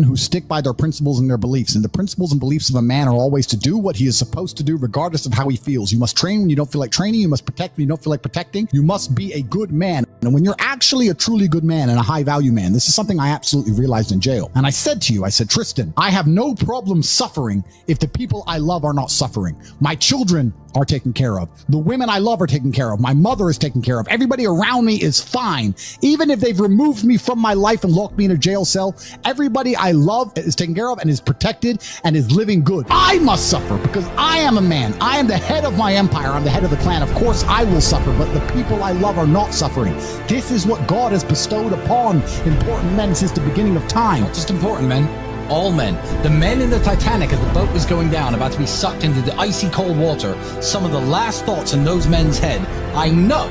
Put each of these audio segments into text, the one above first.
who stick by their principles and their beliefs. And the principles and beliefs of a man are always to do what he is supposed to do, regardless of how he feels. You must train when you don't feel like training. You must protect when you don't feel like protecting. You must be a good man. And when you're actually a truly good man and a high value man, this is something I absolutely realized in jail. And I said to you, I said, Tristan, I have no problem suffering if the people I love are not suffering. My children are taken care of. The women I love are taken care of. My mother is taken care of. Everybody around me is fine. Even if they've removed me from my life and locked me in a jail cell, everybody I love is taken care of and is protected and is living good. I must suffer because I am a man. I am the head of my empire. I'm the head of the clan. Of course I will suffer, but the people I love are not suffering. This is what God has bestowed upon important men since the beginning of time. Not just important men, all men. The men in the Titanic as the boat was going down, about to be sucked into the icy cold water, some of the last thoughts in those men's head, I know,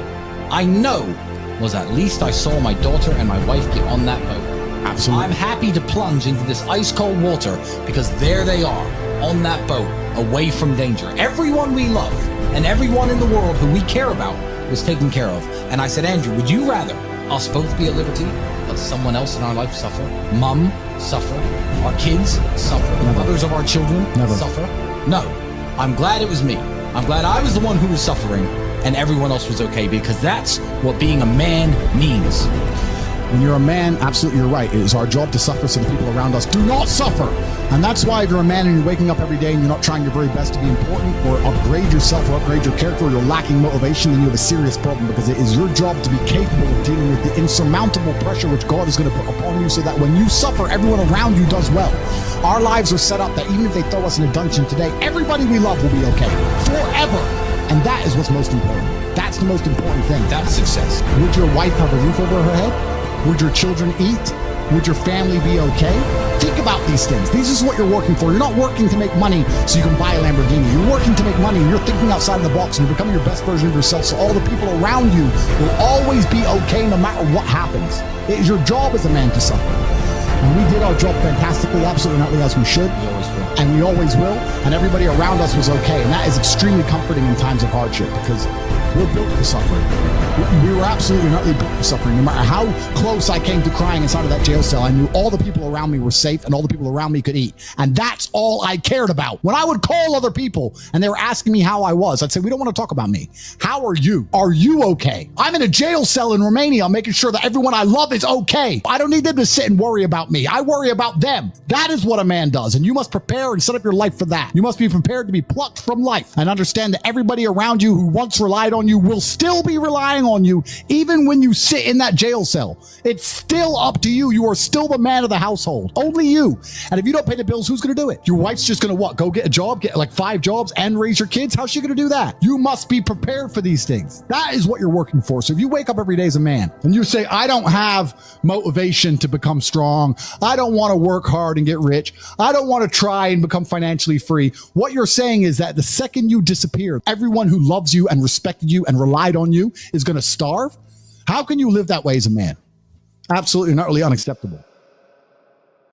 was at least I saw my daughter and my wife get on that boat. Absolutely. I'm happy to plunge into this ice cold water because there they are on that boat, away from danger. Everyone we love and everyone in the world who we care about was taken care of. And I said, Andrew, would you rather us both be at liberty, but someone else in our life suffer? Mum suffer, our kids suffer, Never. others of our children Never. suffer? No, I'm glad it was me. I'm glad I was the one who was suffering and everyone else was okay, because that's what being a man means. When you're a man, absolutely you're right. It is our job to suffer so the people around us do not suffer. And that's why if you're a man and you're waking up every day and you're not trying your very best to be important or upgrade yourself or upgrade your character, or you're lacking motivation, then you have a serious problem, because it is your job to be capable of dealing with the insurmountable pressure which God is going to put upon you, so that when you suffer, everyone around you does well. Our lives are set up that even if they throw us in a dungeon today, everybody we love will be okay forever. And that is what's most important. That's the most important thing. That's success. Would your wife have a roof over her head? Would your children eat? Would your family be okay? Think about these things. This is what you're working for. You're not working to make money so you can buy a Lamborghini. You're working to make money, and you're thinking outside the box, and you're becoming your best version of yourself, so all the people around you will always be okay no matter what happens. It is your job as a man to suffer. And we did our job fantastically, absolutely not as we should. We always will. And we always will. And everybody around us was okay. And that is extremely comforting in times of hardship, because we're built for suffering. We were absolutely not built for suffering. No matter how close I came to crying inside of that jail cell, I knew all the people around me were safe and all the people around me could eat. And that's all I cared about. When I would call other people and they were asking me how I was, I'd say, we don't want to talk about me. How are you? Are you okay? I'm in a jail cell in Romania, making sure that everyone I love is okay. I don't need them to sit and worry about me. I worry about them. That is what a man does. And you must prepare and set up your life for that. You must be prepared to be plucked from life and understand that everybody around you who once relied on you will still be relying on you, even when you sit in that jail cell. It's still up to you. You are still the man of the household. Only you. And if you don't pay the bills, who's going to do it? Your wife's just going to what? Go get a job, get like 5 jobs and raise your kids? How's she going to do that? You must be prepared for these things. That is what you're working for. So if you wake up every day as a man and you say, I don't have motivation to become strong, I don't want to work hard and get rich, I don't want to try and become financially free, what you're saying is that the second you disappear, everyone who loves you and respected you and relied on you is going to starve. How can you live that way as a man? Absolutely and utterly unacceptable.